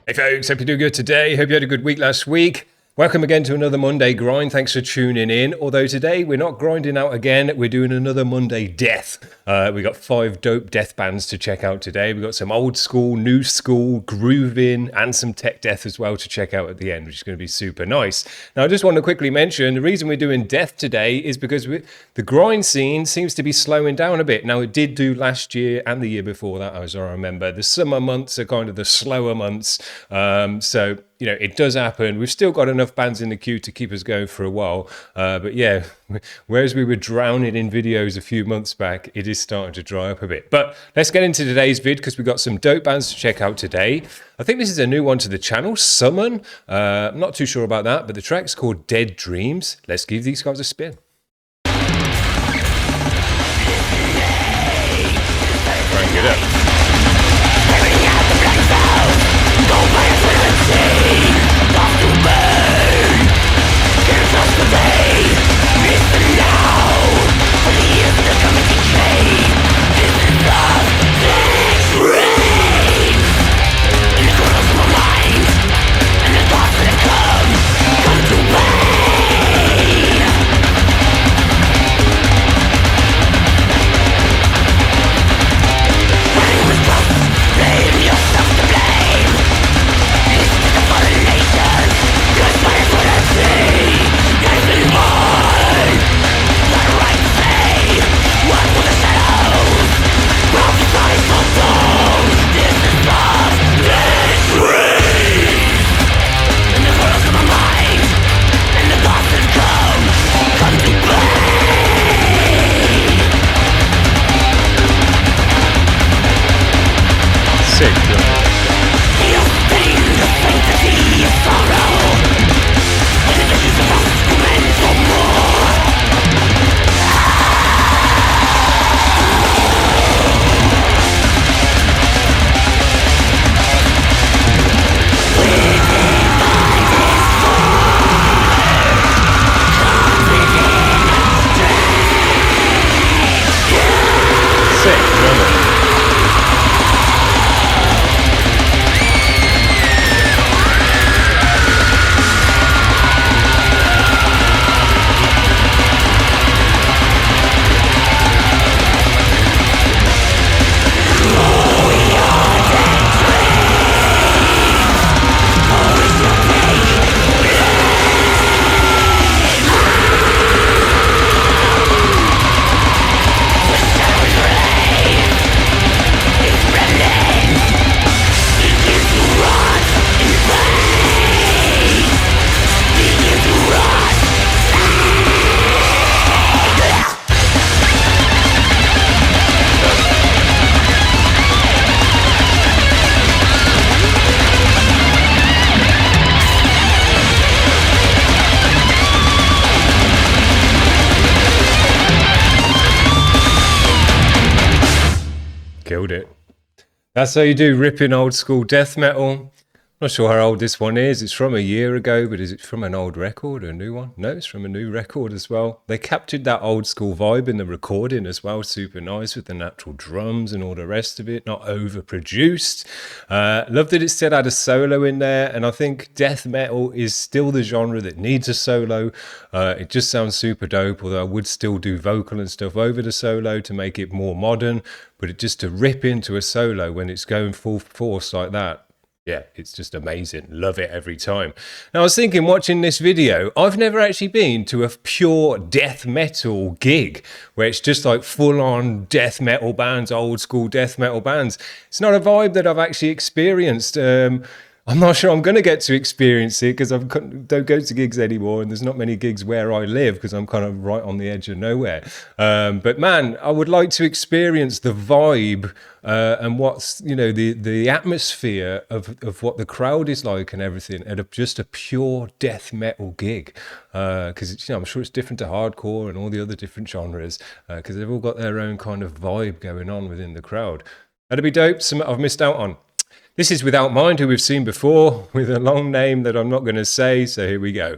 Hey folks, hope you're doing good today. Hope you had a good week last week. Welcome again to another Monday grind. Thanks for tuning in. Although today we're not grinding out again, we're doing another Monday death. We got 5 dope death bands to check out today. We got some old school, new school, grooving, and some tech death as well to check out at the end, which is going to be super nice. Now, I just want to quickly mention the reason we're doing death today is because the grind scene seems to be slowing down a bit. Now, it did do last year and the year before that, as I remember. The summer months are kind of the slower months. So, you know, it does happen. We've still got enough bands in the queue to keep us going for a while. But yeah, whereas we were drowning in videos a few months back, it is starting to dry up a bit. But let's get into today's vid because we've got some dope bands to check out today. I think this is a new one to the channel, Summon. I'm not too sure about that, but the track's called Dead Dreams. Let's give these guys a spin. Crank it up. Killed it. That's how you do ripping old school death metal. Not sure how old this one is. It's from a year ago, but is it from an old record or a new one? No, it's from a new record as well. They captured that old school vibe in the recording as well. Super nice with the natural drums and all the rest of it. Not overproduced. Love that it still had a solo in there. And I think death metal is still the genre that needs a solo. It just sounds super dope, although I would still do vocal and stuff over the solo to make it more modern. But it just to rip into a solo when it's going full force like that. Yeah, it's just amazing. Love it every time. Now, I was thinking, watching this video, I've never actually been to a pure death metal gig where it's just like full-on death metal bands, old school death metal bands. It's not a vibe that I've actually experienced. I'm not sure I'm going to get to experience it because I don't go to gigs anymore, and there's not many gigs where I live because I'm kind of right on the edge of nowhere. But man, I would like to experience the vibe and what's, you know, the atmosphere of what the crowd is like and everything at just a pure death metal gig. Because I'm sure it's different to hardcore and all the other different genres because they've all got their own kind of vibe going on within the crowd. That'd be dope. Something I've missed out on. This is WithoutMind, who we've seen before, with a long name that I'm not going to say, so here we go.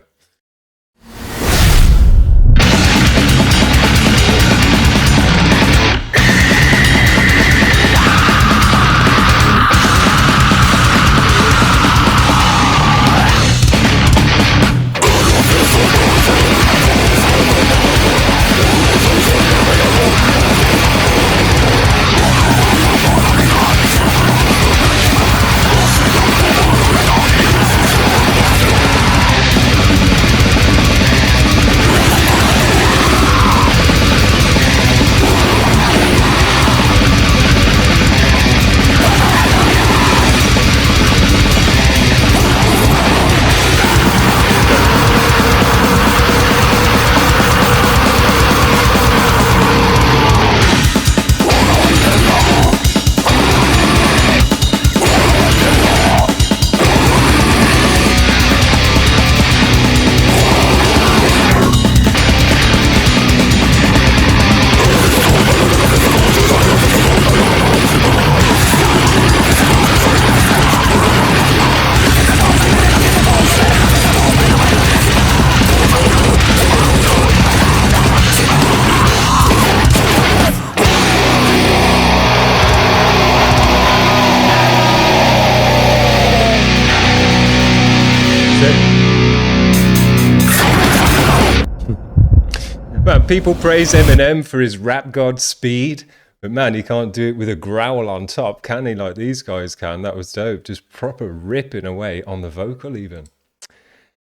People praise Eminem for his rap god speed, but man, he can't do it with a growl on top, can he? Like these guys can. That was dope. Just proper ripping away on the vocal even.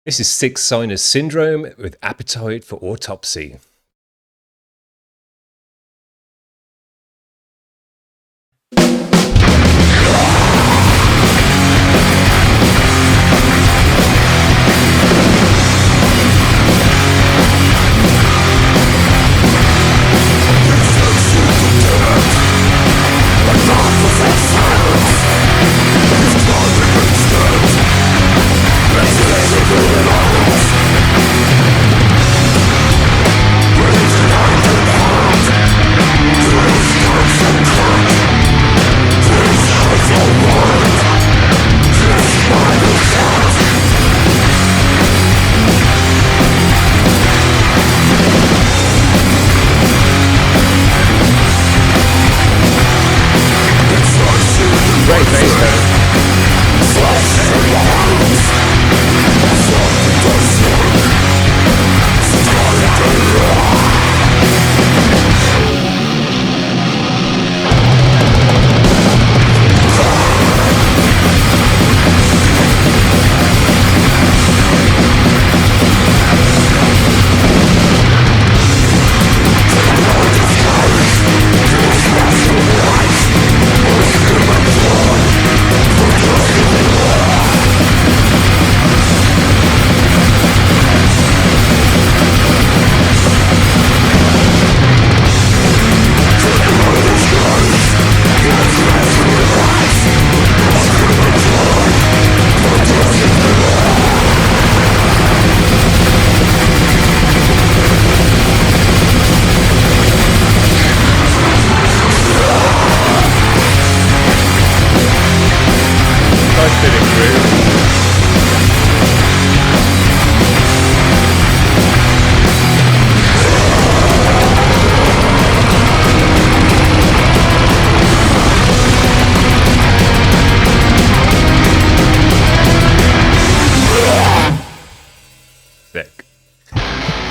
This is Sixth Sinus Syndrome with Appetite for Autopsy.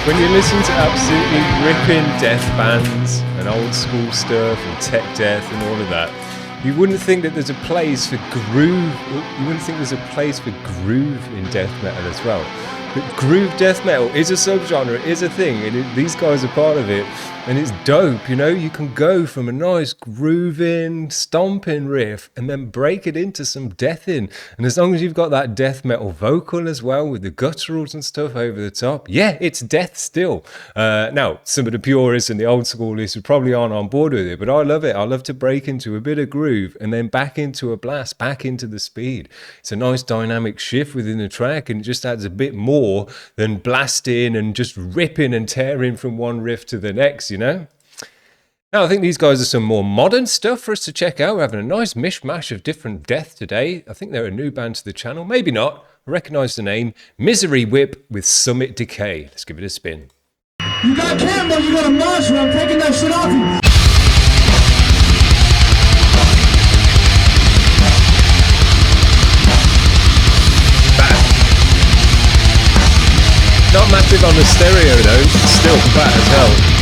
When you listen to absolutely ripping death bands and old school stuff and tech death and all of that, you wouldn't think that there's a place for groove. You wouldn't think there's a place for groove in death metal as well. But groove death metal is a subgenre, is a thing, and these guys are part of it, and it's dope. You know, you can go from a nice grooving, stomping riff and then break it into some deathing, and as long as you've got that death metal vocal as well with the gutturals and stuff over the top, yeah, it's death still. Now, some of the purists and the old schoolists probably aren't on board with it, but I love it. I love to break into a bit of groove and then back into a blast, back into the speed. It's a nice dynamic shift within the track, and it just adds a bit more than blasting and just ripping and tearing from one riff to the next, you know? Now, I think these guys are some more modern stuff for us to check out. We're having a nice mishmash of different death today. I think they're a new band to the channel. Maybe not. I recognise the name. Misery Whip with Summit Decay. Let's give it a spin. You got camo, you got a monster. I'm taking that shit off you. Not massive on the stereo though, still fat as hell.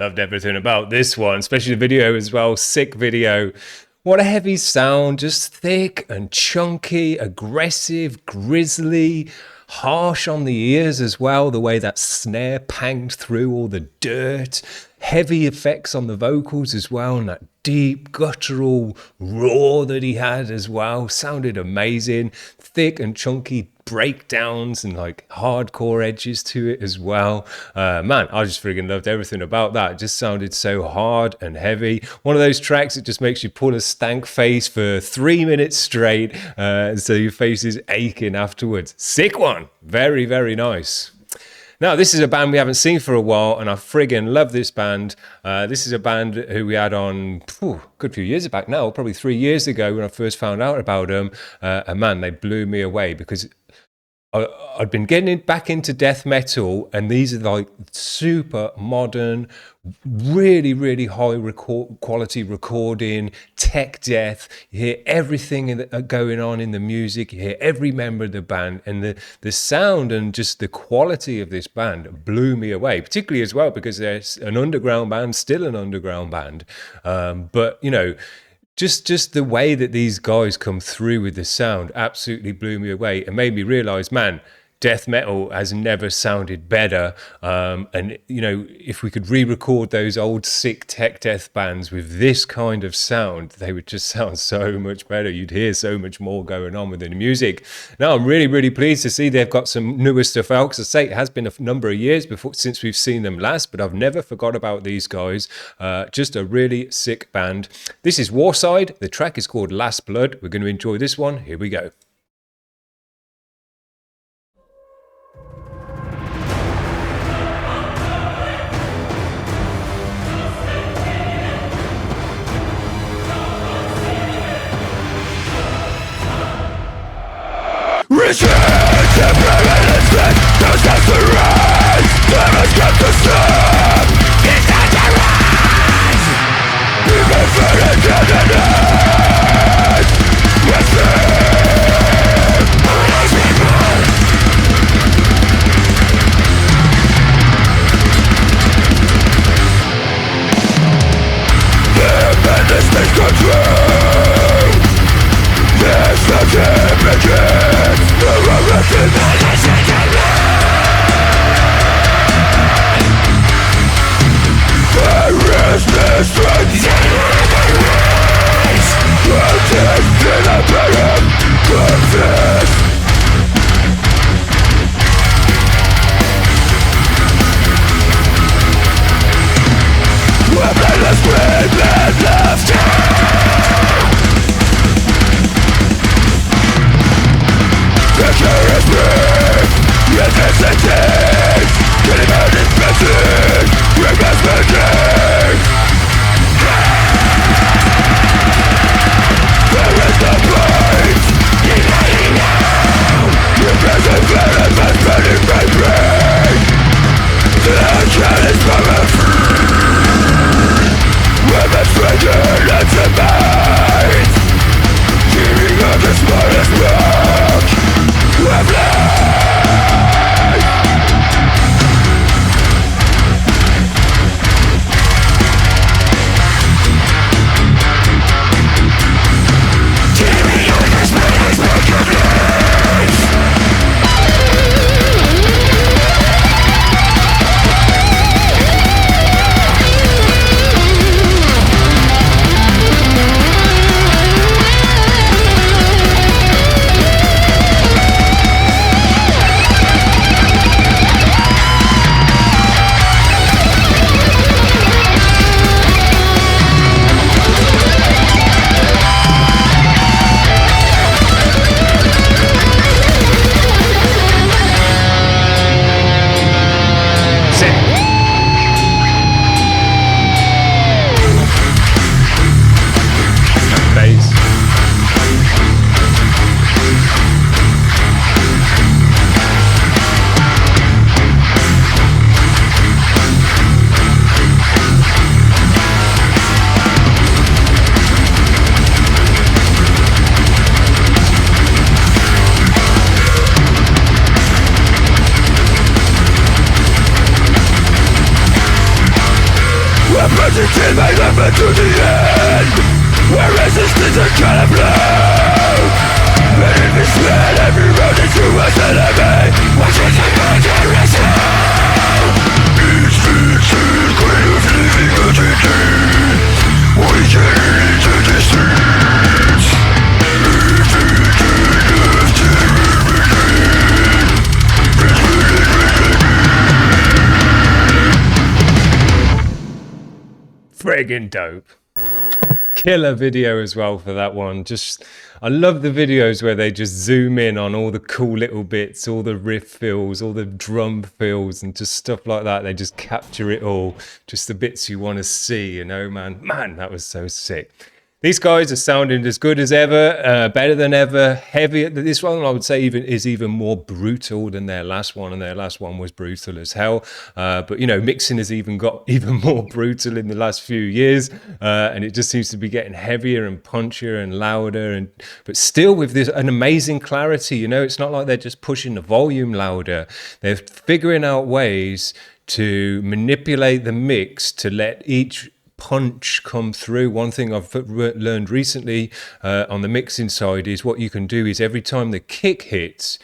Loved everything about this one, especially the video as well. Sick video. What a heavy sound, just thick and chunky, aggressive, grisly, harsh on the ears as well, the way that snare panged through all the dirt. Heavy effects on the vocals as well, and that deep guttural roar that he had as well. Sounded amazing. Thick and chunky breakdowns and like hardcore edges to it as well. Man, I just friggin' loved everything about that. It just sounded so hard and heavy. One of those tracks that just makes you pull a stank face for 3 minutes straight, so your face is aching afterwards. Sick one. Very, very nice. Now, this is a band we haven't seen for a while, and I friggin' love this band. This is a band who we had on a good few years back now, probably 3 years ago when I first found out about them. And man, they blew me away because I'd been getting back into death metal, and these are like super modern, really, really high quality recording, tech death. You hear everything going on in the music. You hear every member of the band, and the sound and just the quality of this band blew me away, particularly as well because they're an underground band, still an underground band. But, you know, just the way that these guys come through with the sound absolutely blew me away and made me realize, man, death metal has never sounded better. And, you know, if we could re-record those old sick tech death bands with this kind of sound, they would just sound so much better. You'd hear so much more going on within the music. Now, I'm really, really pleased to see they've got some newer stuff out, because I say it has been a number of years since we've seen them last, but I've never forgot about these guys. Just a really sick band. This is Warside. The track is called Last Blood. We're going to enjoy this one. Here we go. Return to prevalence, those guys to rise. Let us get the sun. It's time to rise. Even for eternity. Receive all those people. Live in this miscontrol. There's nothing begins. The arrested by the there is no strength. Protect in a better purpose. Weaponless women left. The cure is brief, yet this it is. Getting out is message, regrets magic. There is no place, denying now. Your present venom has been in my brain. The action is free. Women's strengthened and survived. Giving up the smallest rock of life. Giving up the smallest rock of life. friggin' dope. Killer video as well for that one. I love the videos where they just zoom in on all the cool little bits, all the riff fills, all the drum fills, and just stuff like that. They just capture it all, just the bits you want to see, you know, man, that was so sick. These guys are sounding as good as ever, better than ever, heavier. This one, I would say, is even more brutal than their last one, and their last one was brutal as hell. But, you know, mixing has even got even more brutal in the last few years, and it just seems to be getting heavier and punchier and louder, but still with an amazing clarity. You know, it's not like they're just pushing the volume louder. They're figuring out ways to manipulate the mix to let each punch come through. One thing I've learned recently on the mixing side is what you can do is every time the kick hits,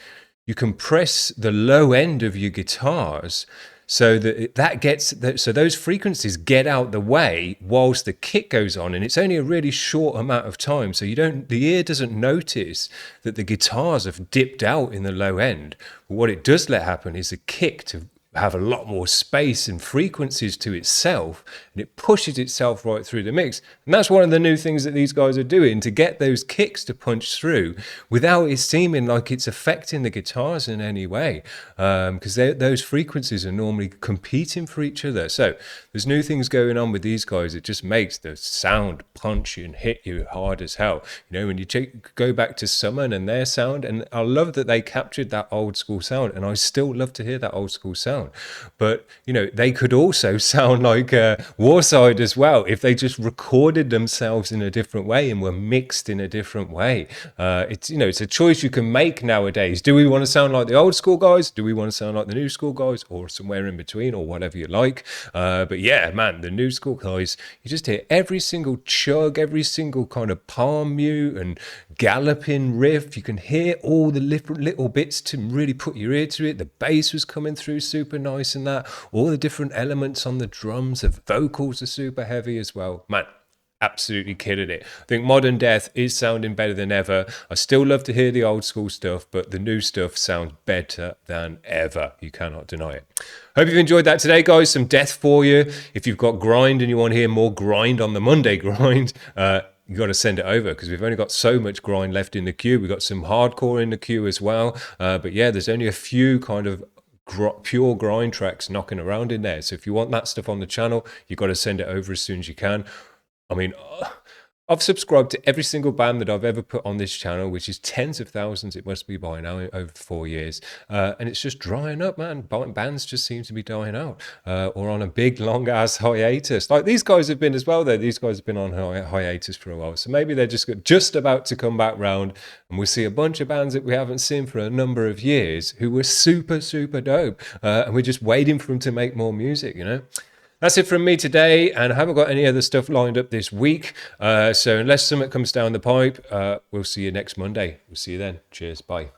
you can press the low end of your guitars so so those frequencies get out the way whilst the kick goes on, and it's only a really short amount of time, so the ear doesn't notice that the guitars have dipped out in the low end. But what it does let happen is the kick to have a lot more space and frequencies to itself, and it pushes itself right through the mix. And that's one of the new things that these guys are doing to get those kicks to punch through without it seeming like it's affecting the guitars in any way, because those frequencies are normally competing for each other. So there's new things going on with these guys. It just makes the sound punch you and hit you hard as hell. You know, when you go back to Summon and their sound, and I love that they captured that old school sound, and I still love to hear that old school sound. But, you know, they could also sound like Warside as well if they just recorded themselves in a different way and were mixed in a different way. It's a choice you can make nowadays. Do we want to sound like the old school guys? Do we want to sound like the new school guys, or somewhere in between, or whatever you like? But yeah, man, the new school guys, you just hear every single chug, every single kind of palm mute and galloping riff. You can hear all the little bits to really put your ear to it. The bass was coming through super nice, and that all the different elements on the drums, the vocals are super heavy as well. Man, absolutely killing it. I think Modern Death is sounding better than ever. I still love to hear the old school stuff, but the new stuff sounds better than ever. You cannot deny it. Hope you've enjoyed that today, guys. Some death for you. If you've got grind and you want to hear more grind on the Monday grind, you got to send it over, because we've only got so much grind left in the queue. We've got some hardcore in the queue as well. But yeah, there's only a few kind of pure grind tracks knocking around in there. So if you want that stuff on the channel, you got to send it over as soon as you can. I mean, I've subscribed to every single band that I've ever put on this channel, which is tens of thousands, it must be by now, over 4 years. And it's just drying up, man. Bands just seem to be dying out, or on a big, long-ass hiatus. Like these guys have been as well, though. These guys have been on hiatus for a while. So maybe they're just about to come back round, and we'll see a bunch of bands that we haven't seen for a number of years who were super, super dope. And we're just waiting for them to make more music, you know? That's it from me today, and I haven't got any other stuff lined up this week. So unless something comes down the pipe, we'll see you next Monday. We'll see you then. Cheers. Bye.